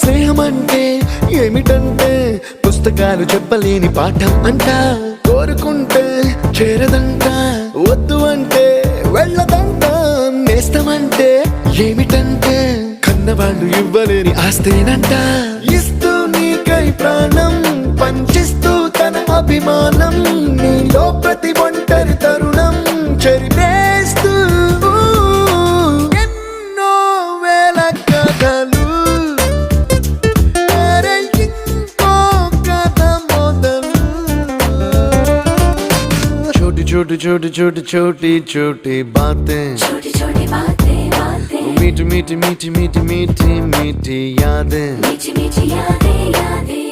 స్నేహం అంటే ఏమిటంటే పుస్తకాలు చెప్పలేని పాఠం అంట. కోరుకుంటే చేరదంట, వద్దు అంటే వెళ్ళదంట. నేస్తమంటే ఏమిటంటే కన్నవాళ్ళు ఇవ్వలేని ఆస్తేనంట. ఇస్తూ నీకై ప్రాణం పంచిస్తూ తన అభిమానం, నీలో ప్రతి ఒంటరి తరుణం చెరిపేస్తూ ఎన్నో వేల కథలు. అరే ఇంకో కథ మొదలు. छोटी छोटी छोटी छोटी छोटी छोटी बातें, छोटी छोटी बातें बातें, मीठी मीठी मीठी मीठी मीठी मीठी यादें, मीठी मीठी यादें यादें.